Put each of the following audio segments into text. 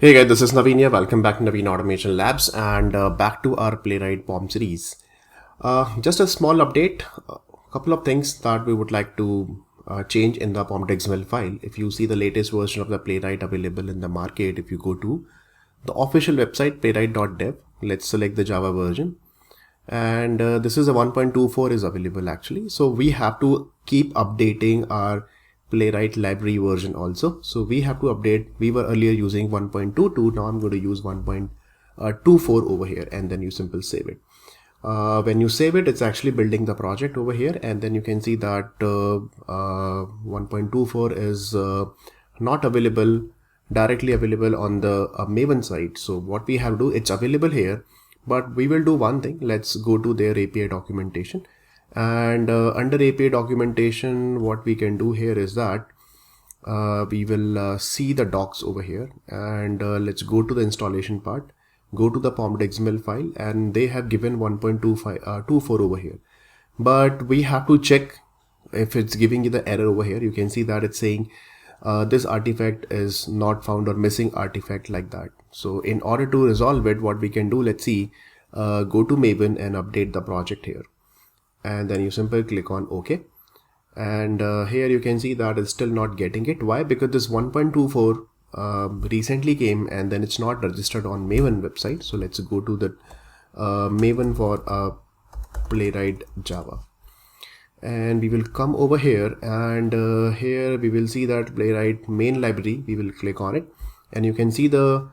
Hey guys, this is Naveen here. Welcome back to Naveen Automation Labs and back to our Playwright POM series. Just a small update, a couple of things that we would like to change in the POM.xml file. If you see the latest version of the Playwright available in the market, if you go to the official website playwright.dev, let's select the Java version. And this is a 1.24 is available actually. So we have to keep updating our Playwright library version also. So we have to update. We were earlier using 1.22. Now I'm going to use 1.24 over here, and then you simply save it. When you save it, it's actually building the project over here, and then you can see that 1.24 is not available, directly available on the Maven side. So what we have to do, it's available here, but we will do one thing. Let's go to their API documentation. And under API documentation, what we can do here is that we will see the docs over here, and let's go to the installation part, go to the POM.xml file, and they have given 1.24 over here, but we have to check if it's giving you the error over here. You can see that it's saying this artifact is not found or missing artifact like that. So in order to resolve it, what we can do, let's see, go to Maven and update the project here. And then you simply click on OK, and here you can see that it's still not getting it. Why? Because this 1.24 recently came, and then it's not registered on Maven website. So let's go to the Maven for Playwright Java, and we will come over here, and here we will see that Playwright main library. We will click on it, and you can see the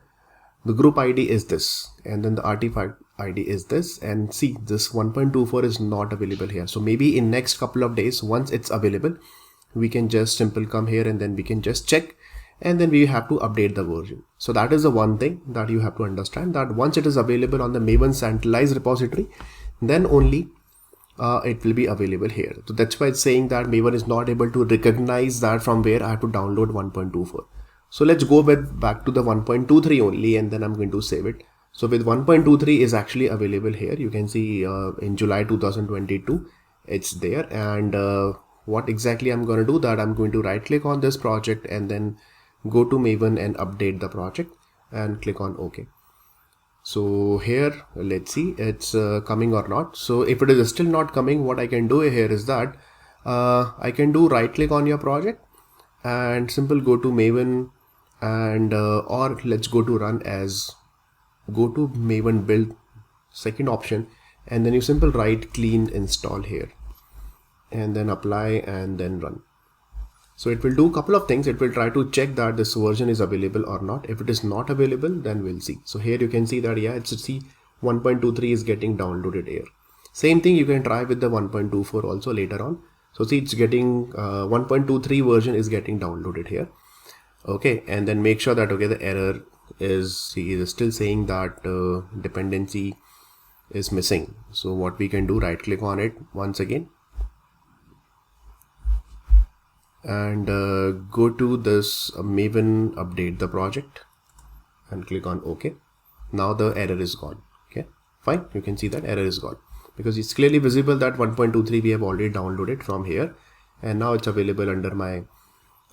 group ID is this, and then the artifact ID is this, and see this 1.24 is not available here. So maybe in next couple of days, once it's available, we can just simply come here and then we can just check, and then we have to update the version. So that is the one thing that you have to understand, that once it is available on the Maven centralized repository, then only it will be available here. So that's why it's saying that Maven is not able to recognize that from where I have to download 1.24. So let's go back to the 1.23 only, and then I'm going to save it. So with 1.23 is actually available here. You can see in July 2022, it's there. And what exactly I'm going to do, that I'm going to right click on this project and then go to Maven and update the project and click on OK. So here, let's see, it's coming or not. So if it is still not coming, what I can do here is that I can do right click on your project and simple go to Maven, and or let's go to run as, go to Maven build, second option, and then you simple write clean install here, and then apply and then run. So it will do a couple of things. It will try to check that this version is available or not. If it is not available, then we'll see. So here you can see that, yeah, it's see 1.23 is getting downloaded here. Same thing you can try with the 1.24 also later on. So see, it's getting 1.23 version is getting downloaded here. Okay, and then make sure that, okay, the error is, see, it is still saying that dependency is missing. So what we can do, right click on it once again, and go to this Maven update the project and click on OK. Now the error is gone. Okay, fine. You can see that error is gone because it's clearly visible that 1.23 we have already downloaded from here, and now it's available under my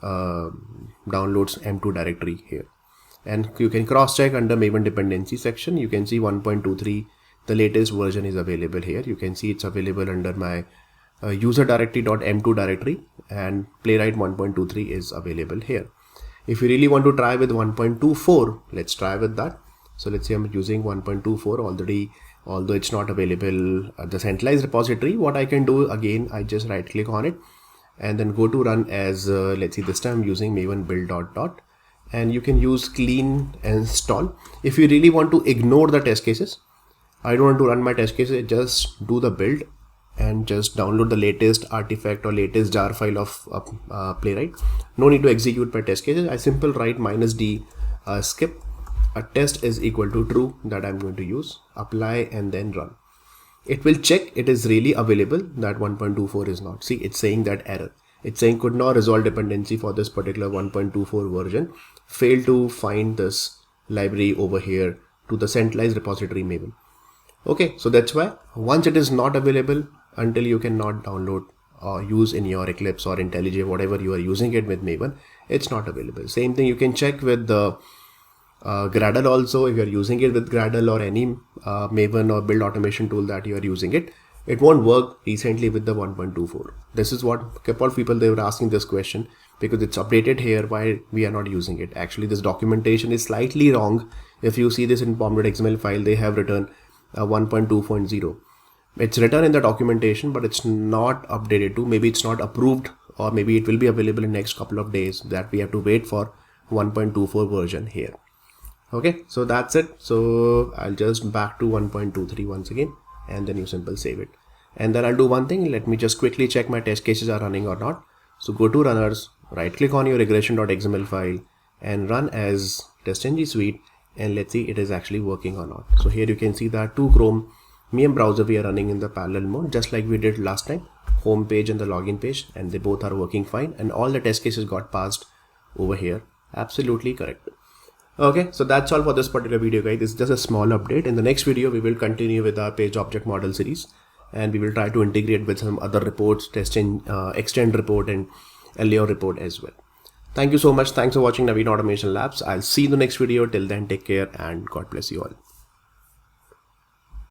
downloads M2 directory here. And you can cross check under Maven dependency section. You can see 1.23, the latest version is available here. You can see it's available under my user directory.m2 directory, and Playwright 1.23 is available here. If you really want to try with 1.24, let's try with that. So let's say I'm using 1.24 already, although it's not available at the centralized repository. What I can do, again, I just right click on it and then go to run as, let's see, this time I'm using Maven build ... and you can use clean install. If you really want to ignore the test cases, I don't want to run my test cases, just do the build and just download the latest artifact or latest jar file of Playwright. No need to execute my test cases. I simple write -d skip a test is equal to true, that I'm going to use, apply and then run. It will check it is really available, that 1.24 is not. See, it's saying that error. It's saying could not resolve dependency for this particular 1.24 version. Failed to find this library over here to the centralized repository Maven. Okay, so that's why once it is not available, until you cannot download or use in your Eclipse or IntelliJ, whatever you are using it with Maven, it's not available. Same thing you can check with the Gradle also, if you're using it with Gradle or any Maven or build automation tool that you are using it won't work recently with the 1.24. This is what a couple of people, they were asking this question because it's updated here, why we are not using it. Actually, this documentation is slightly wrong. If you see this in pom.xml file, they have written 1.2.0. It's written in the documentation, but it's not updated to, maybe it's not approved, or maybe it will be available in next couple of days, that we have to wait for 1.24 version here. Okay, so that's it. So I'll just back to 1.23 once again, and then you simple save it. And then I'll do one thing. Let me just quickly check my test cases are running or not. So go to runners, right click on your regression.xml file and run as test-ng suite, and let's see it is actually working or not. So here you can see that two Chrome MEM browser we are running in the parallel mode, just like we did last time, home page and the login page, and they both are working fine, and all the test cases got passed over here. Absolutely correct. Okay, so that's all for this particular video, guys. It's just a small update. In the next video, we will continue with our page object model series, and we will try to integrate with some other reports, testing, extend report and LAO report as well. Thank you so much. Thanks for watching Naveen Automation Labs. I'll see you in the next video. Till then, take care and God bless you all.